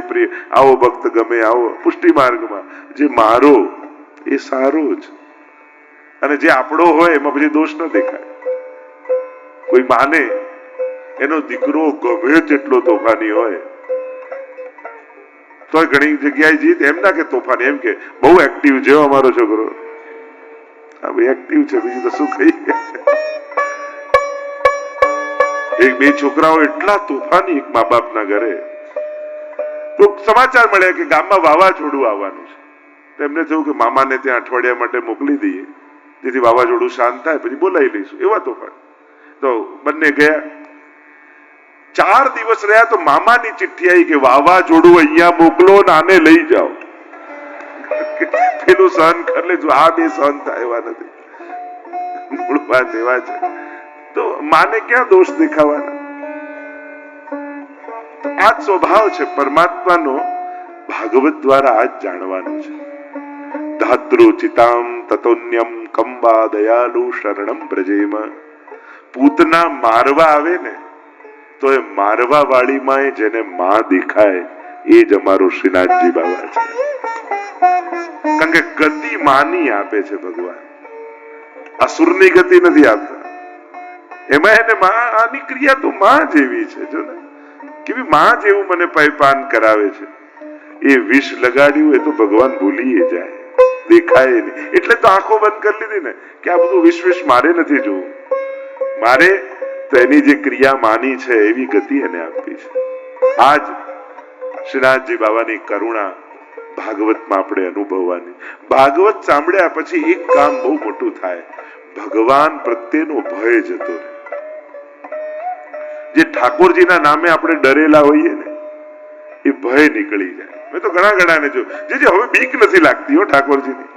પ્રિય, આવો ભક્ત ગમે, આવો પુષ્ટિ માર્ગમાં. જે મારો એ સારો જ, અને જે આપણો હોય એમાં પછી દોષ ન દેખાય. કોઈ માને એનો દીકરો ગમે તેટલો તોફાની હોય તો ઘણી જગ્યાએ જીત એમ ના કે તોફાની, એમ કે બહુ એક્ટિવ છે અમારો છોકરો. એક્ટિવ છે, બીજું તો શું કહીએ. એક બે છોકરાઓ એટલા તોફાની એક મા બાપના ઘરે, તો સમાચાર મળ્યા કે ગામમાં વાવાઝોડું આવવાનું છે. તેમને થયું કે મામાને ત્યાં અઠવાડિયા માટે મોકલી દઈએ, જેથી વાવાઝોડું શાંત થાય પછી બોલાવી લઈશું. એવા તોફાન. તો બંને ગયા. 4 દિવસ રહ્યા તો મામાની ચિઠ્ઠી આવી કે વાવાઝોડું અહીંયા મોકલો ને આને લઈ જાઓ. પેલું સહન કરી લેજો, આ બે સહન થાય એવા નથી. મૂળ વાત એવા છે. તો માને ક્યાં દોષ દેખાવાના? આ જ સ્વભાવ છે પરમાત્માનો. ભાગવત દ્વારા આ જ જાણવાનું છે. ધાતૃચિતામ તતોન્યમ કંબા દયાલુ શરણમ પ્રજેમ. પૂતના મારવા આવે ને તો એ મારવા વાળીમાં જેને માં દેખાય એ જ અમારો શ્રીનાથજી બાબા છે. કારણ કે ગતિ માની આપે છે ભગવાન, અસુરની ગતિ નથી આપતા. એમાં એને માં, આની ક્રિયા તો માં જેવી છે. જો ને કેવી માં જેવું મને પાન કરાવે છે. એ વિષ લગાડ્યું એ તો ભગવાન ભૂલી જાય, દેખાય નહીં. એટલે તો આંખો બંધ કરી લીધી ને કે આ બધું વિશ્વ મારે નથી જોવું. મારે તો એની જે ક્રિયા માની છે એવી ગતિ એને આપી છે. આજ શ્રીનાથજી બાબાની કરુણા ભાગવતમાં આપણે અનુભવવાની. ભાગવત સાંભળ્યા પછી એક કામ બહુ મોટું થાય, ભગવાન પ્રત્યેનો ભય જતો રહે. જે ઠાકોરજીના નામે આપણે ડરેલા હોઈએ ને એ ભય નીકળી જાય. મેં તો ઘણા જો જે હવે બીક નથી લાગતી હો ઠાકોરજીની.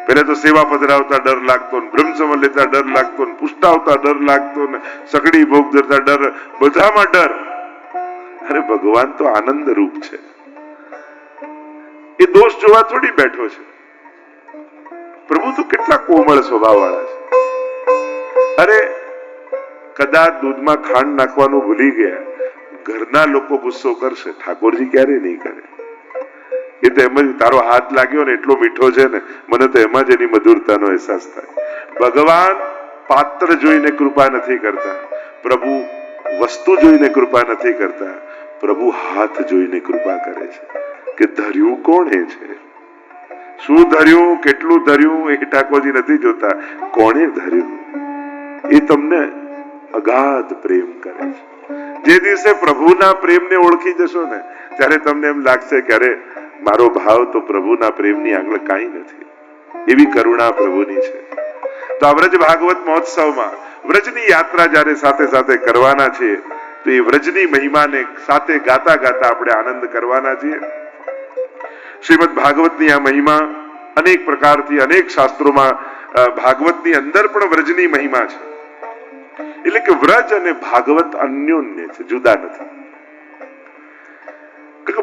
પેલા તો સેવા પધરાવતા ડર લાગતો, બ્રહ્મ સમર લેતા ડર લાગતો, પુષ્ટાવતા ડર લાગતો, ને સગડી ભોગ ધરતા ડર, બધામાં ડર. અરે ભગવાન તો આનંદ રૂપ છે. એ દોષ જોવા થોડી બેઠો છે. પ્રભુ તો કેટલા કોમળ સ્વભાવ વાળા છે. અરે કદાચ દૂધમાં ખાંડ નાખવાનું ભૂલી ગયા, ઘરના લોકો ગુસ્સો કરશે, ઠાકોરજી ક્યારે નહીં કરે. એ તો એમ જ તારો હાથ લાગ્યો ને એટલો મીઠો છે ને, મને તો એમાં જ એની મધુરતાનો અહેસાસ થાય. ભગવાન પાત્ર જોઈને કૃપા નથી કરતા, પ્રભુ વસ્તુ જોઈને કૃપા નથી કરતા, પ્રભુ હાથ જોઈને કૃપા કરે છે. કે ધર્યું કોણે છે, શું ધર્યું, કેટલું ધર્યું એ ઠાકોરજી નથી જોતા, કોણે ધર્યું એ તમને અગાધ પ્રેમ કરે છે. જે દિવસે પ્રભુના પ્રેમને ઓળખી જશો ને ત્યારે તમને એમ લાગશે કે અરે મારો ભાવ તો પ્રભુના પ્રેમની આગળ કાંઈ નથી. એવી કરુણા પ્રભુની છે. તો આ વ્રજ ભાગવત મહોત્સવમાં વ્રજની યાત્રા જયારે સાથે સાથે કરવાના છીએ તો એ વ્રજની મહિમાને સાથે ગાતા ગાતા આપણે આનંદ કરવાના છીએ. શ્રીમદ ભાગવતની આ મહિમા અનેક પ્રકારથી અનેક શાસ્ત્રોમાં, ભાગવતની અંદર પણ વ્રજની મહિમા છે. એટલે કે વ્રજ અને ભાગવત અન્યોન્ય છે, જુદા નથી.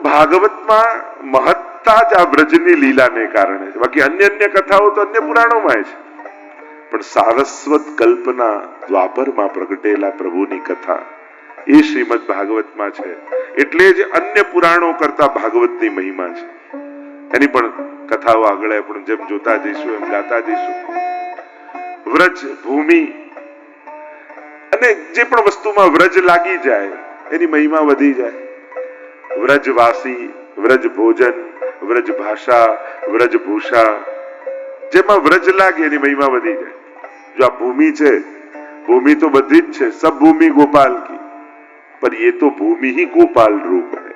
ભાગવતમાં મહત્તા જ આ વ્રજની લીલાને કારણે છે. બાકી અન્ય કથાઓ તો અન્ય પુરાણોમાં છે, પણ સારસ્વત કલ્પના દ્વાપરમાં પ્રગટેલા પ્રભુની કથા એ શ્રીમદ ભાગવતમાં છે. એટલે જ અન્ય પુરાણો કરતા ભાગવતની મહિમા છે. એની પણ કથાઓ આગળ આપણે જેમ જોતા જઈશું એમ ગાતા જઈશું. વ્રજ ભૂમિ અને જે પણ વસ્તુમાં વ્રજ લાગી જાય એની મહિમા વધી જાય. વ્રજવાસી, વ્રજ ભોજન, વ્રજ ભાષા, વ્રજ ભૂષા, જેમાં વ્રજ લાગે એની મહિમા વધી જાય. જો આ ભૂમિ છે, ભૂમિ તો બધી જ છે, સબ ભૂમિ ગોપાલ કી, પર ये तो ભૂમિ ही ગોપાલ રૂપ है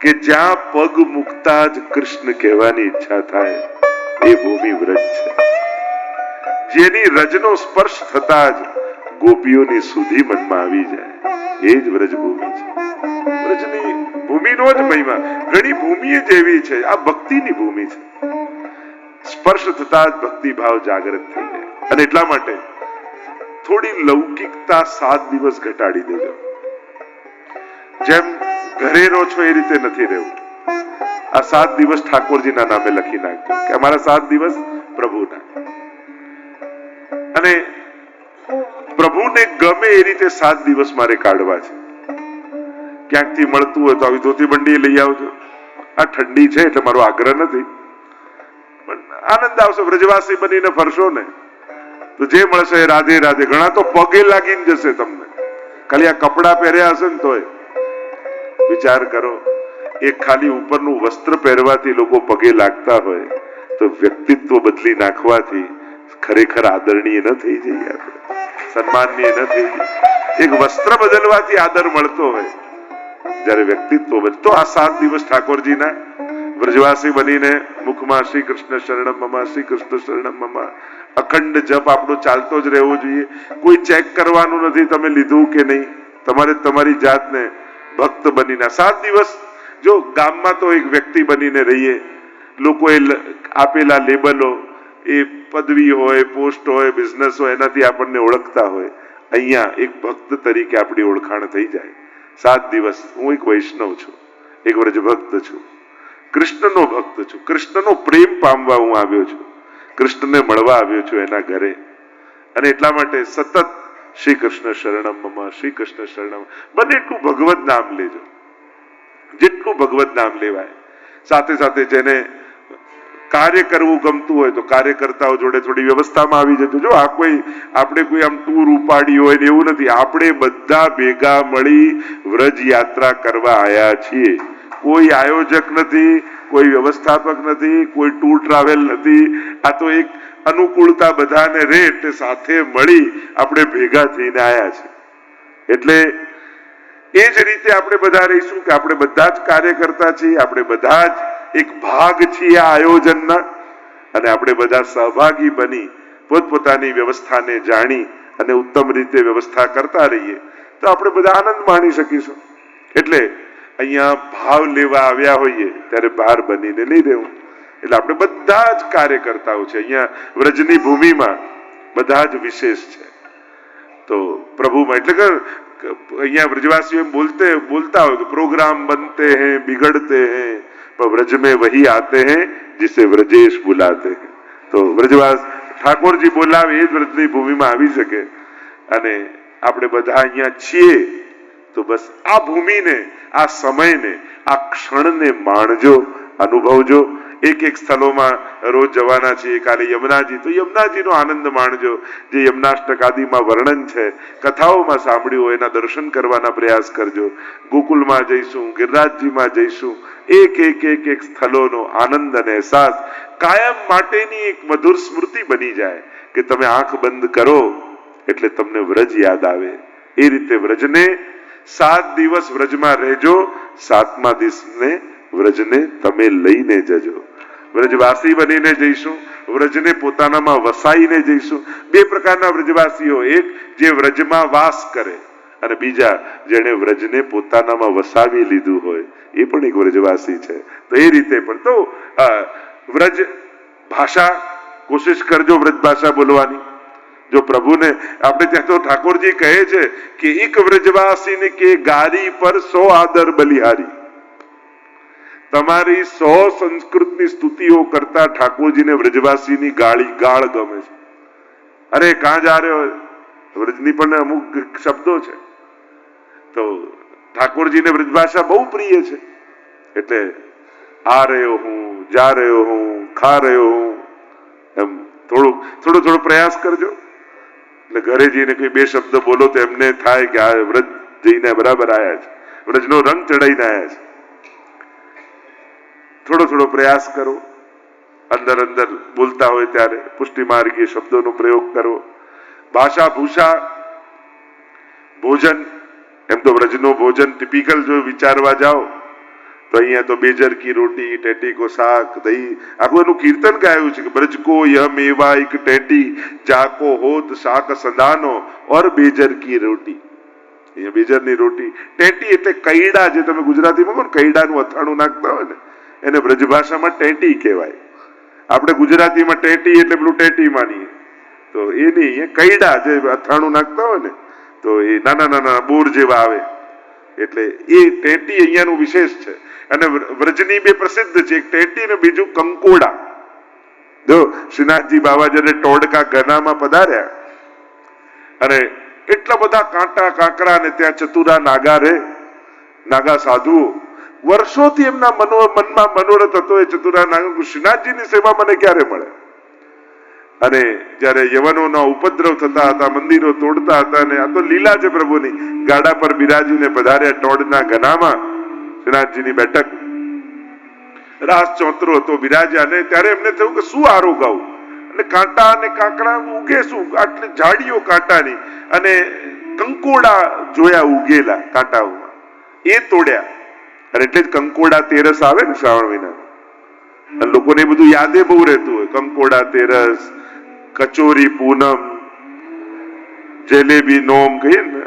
કે જ્યાં પગ મુકતા જ કૃષ્ણ કહેવાની ઈચ્છા થાય એ ભૂમિ વ્રજ છે. જેની રજનો સ્પર્શ થતા જ ગોપીઓની સુધી મનમાં આવી જાય એ જ વ્રજ ભૂમિ છે. વ્રજની ભૂમિનો જ મહિમા. ઘણી ભૂમિ જ એવી છે, આ ભક્તિની ભૂમિ છે. સ્પર્શ થતા જ ભક્તિ ભાવ જાગૃત થઈ જાય. અને એટલા માટે થોડી લૌકિકતા 7 દિવસ ઘટાડી દેજો. જેમ ઘરે રહો છો એ રીતે નથી રહેવું. આ 7 દિવસ ઠાકોરજીના નામે લખી નાખજો કે અમારા 7 દિવસ પ્રભુના. અને પ્રભુને ગમે એ રીતે 7 દિવસ મારે કાઢવા છે. ક્યાંકથી મળતું હોય તો આવી ધોતી બંડી લઈ આવજો. આ ઠંડી છે એટલે મારો આગ્રહ નથી, પણ આનંદ આવશે. વ્રજવાસી બનીને ફરશો ને તો જે મળશે એ રાધે રાધે. ઘણા તો પગે લાગીને જશે તમને, ખાલી આ કપડા પહેર્યા હશે ને તોય. વિચાર કરો, એક ખાલી ઉપરનું વસ્ત્ર પહેરવાથી લોકો પગે લાગતા હોય તો વ્યક્તિત્વ બદલી નાખવાથી ખરેખર આદરણીય ન થઈ જઈએ, આપણે સન્માનનીય ન થઈ જઈએ. એક વસ્ત્ર બદલવાથી આદર મળતો હોય, જયારે વ્યક્તિત્વ બદલતો. આ 7 દિવસ ઠાકોરજીના વ્રજવાસી બનીને મુખમાં શ્રી કૃષ્ણ શરણમ મમ, શ્રી કૃષ્ણ શરણમ મમ અખંડ જપ આપણો ચાલતો જ રહેવો જોઈએ. કોઈ ચેક કરવાનું નથી તમે લીધું કે નહીં. તમારે તમારી જાતને ભક્ત બનીને 7 દિવસ જો ગામમાં તો એક વ્યક્તિ બનીને રહીએ, લોકોએ આપેલા લેબલો, એ પદવી હોય, પોસ્ટ હોય, બિઝનેસ હોય, એનાથી આપણને ઓળખતા હોય. અહીંયા એક ભક્ત તરીકે આપણી ઓળખાણ થઈ જાય. 7 દિવસ હું એક વૈષ્ણવ છું, એક વ્રજભક્ત છું, કૃષ્ણનો ભક્ત છું, કૃષ્ણનો પ્રેમ પામવા હું આવ્યો છું, કૃષ્ણને મળવા આવ્યો છું એના ઘરે. અને એટલા માટે સતત શ્રી કૃષ્ણ શરણમ મમ, શ્રી કૃષ્ણ શરણમ. બને એટલું ભગવત નામ લેજો, જેટલું ભગવત નામ લેવાય. સાથે સાથે જેને કાર્ય કરવું ગમતું હોય તો કાર્યકર્તાઓ જોડે થોડી વ્યવસ્થામાં આવી જજો. જો આ આપણે કોઈ આમ ટૂર ઉપાડી હોય ને એવું નથી. આપણે બધા ભેગા મળી વ્રજ યાત્રા કરવા આયા છીએ. કોઈ આયોજક નથી, કોઈ વ્યવસ્થાપક નથી, કોઈ ટૂર ટ્રાવેલ નથી. આ તો એક અનુકૂળતા બધાને રહે એટલે સાથે મળી આપણે ભેગા થઈને આયા છે. એટલે એ જ રીતે આપણે બધા રહીશું કે આપણે બધા જ કાર્યકર્તા છીએ, આપણે બધા જ એક ભાગ છીએ આ આયોજનના, અને આપણે બધા સહભાગી બની પોતપોતાની વ્યવસ્થાને જાણી અને ઉત્તમ રીતે વ્યવસ્થા કરતા રહીએ તો આપણે બધા આનંદ માણી શકીશું. એટલે અહીંયા ભાવ લેવા આવ્યા હોઈએ ત્યારે બહાર બનીને નહીં રહેવું. એટલે આપણે બધા જ કાર્યકર્તાઓ છે અહીંયા વ્રજની ભૂમિમાં, બધા જ વિશેષ છે. તો પ્રભુમાં એટલે કે અહીંયા વ્રજવાસીઓ બોલતા હોય કે પ્રોગ્રામ બનતે હૈ બિગડતે હૈ पर व्रज में वही आते हैं जिसे व्रजेश बुलाते हैं. तो व्रजवास ઠાકોરજી બોલાવે એ જ વ્રજની ભૂમિમાં આવી શકે. અને આપણે બધા અહીંયા છીએ તો બસ આ ભૂમિને, આ સમયને, આ ક્ષણને માણજો, અનુભવજો. એક સ્થળોમાં રોજ જવાના છીએ. કાલે યમુનાજી, તો યમુનાજીનો આનંદ માણજો. જે યમુનાષ્ટક આદિમાં વર્ણન છે, કથાઓમાં સાંભળ્યું હોય, એના દર્શન કરવાના પ્રયાસ કરજો. ગોકુલમાં જઈશું, ગિરિરાજજીમાં જઈશું. એક સ્થળોનો આનંદ અને અહેસાસ કાયમ માટેની એક મધુર સ્મૃતિ બની જાય કે તમે આંખ બંધ કરો એટલે તમને વ્રજ યાદ આવે. એ રીતે વ્રજને 7 દિવસ વ્રજમાં રહેજો, 7મા દિવસને વ્રજને તમે લઈને જજો. વ્રજવાસી બનીને જઈશું, વ્રજને પોતાનામાં વસાઈને જઈશું. 2 પ્રકારના વ્રજવાસીઓ, એક જે વ્રજમાં વાસ કરે અને બીજા જેને વ્રજને પોતાનામાં વસાવી લીધું હોય, એ પણ એક વ્રજવાસી છે. તો એ રીતે પણ તો વ્રજ ભાષા કોશિશ કરજો, વ્રજ ભાષા બોલવાની. જો પ્રભુને આપણે ત્યાં તો ઠાકોરજી કહે છે કે એક વ્રજવાસીને કે ગારી પર 100 આદર બલિહારી. તમારી 100 સંસ્કૃતની સ્તુતિઓ કરતા ઠાકોરજીને વ્રજવાસીની ગાળ ગમે છે. અરે કાં જા રહ્યો, વ્રજની પણ અમુક શબ્દો છે. તો ઠાકોરજીને વ્રજભાષા બહુ પ્રિય છે. એટલે આ રહ્યો હું, જા રહ્યો હું, ખા રહ્યો હું, એમ થોડો પ્રયાસ કરજો. એટલે ઘરે જઈને કોઈ 2 શબ્દ બોલો તો એમને થાય કે આ વ્રજ જઈને બરાબર આયા છે, વ્રજનો રંગ ચડાઈને આયા છે. થોડો પ્રયાસ કરો. અંદર બોલતા હોય ત્યારે પુષ્ટિ માર્ગીય શબ્દોનો પ્રયોગ કરો. ભાષા ભૂષા, ભોજન, એમ તો વ્રજનું ભોજન ટિપિકલ જો વિચારવા જાઓ તો અહીંયા તો બેજર કી રોટી, ટેટી કો શાક, દહીં, આખું એનું કીર્તન ગાયું છે કે બ્રજ કો યહ મેવા એક ટેટી, જાકો હોત શાક સંદાનો ઓર બેજર કી રોટી. અહીંયા બેજરની રોટી, ટેટી એટલે કૈડા, જે તમે ગુજરાતીમાં કહો ને કૈડાનું અથાણું નાખતા હોય ને એને બ્રજભાષામાં ટેટી કહેવાય. આપણે ગુજરાતીમાં ટેટી એટલે પેલું ટેટી માનીએ, તો એ નહીં, એ કૈડા જે અથાણું નાખતા હોય ને તો એ નાના બોર જેવા આવે. એટલે એ ટેટી અહીંયાનું વિશેષ છે. અને વ્રજની 2 પ્રસિદ્ધ છે, એક ટેટી ને બીજું કંકોડા. જો શ્રીનાથજી બાબા જયારે ટોડકા ગનામાં પધાર્યા અને એટલા બધા કાંટા કાંકરા ને ત્યાં ચતુરા નાગા રહે નાગા સાધુઓ વર્ષોથી એમના મનમાં મનોરથ હતો એ ચતુરા નાગ શ્રીનાથજીની સેવા મને ક્યારે મળે. અને જયારે યવનોનો ઉપદ્રવ થતા હતા, મંદિરો તોડતા હતા, અને આ તો લીલા છે પ્રભુની. ગાડા પર બિરાજીને પધાર્યા ટોડના ઘનામાં શ્રીનાથજીની બેઠક, રાસ ચોતરો હતો, બિરાજ્યા. અને ત્યારે એમને થયું કે શું આરો ગાવું, અને કાંટા અને કાંકરા ઉગે શું, આટલી ઝાડીઓ કાંટાની, અને કંકોડા જોયા ઉગેલા કાંટાઓમાં, એ તોડ્યા. અને એટલે જ કંકોડા તેરસ આવે ને શ્રાવણ મહિના, લોકોને બધું યાદે બહુ રહેતું હોય. કંકોડા તેરસ, કચોરી પૂનમ, જલેબી નોમ કહીએ ને,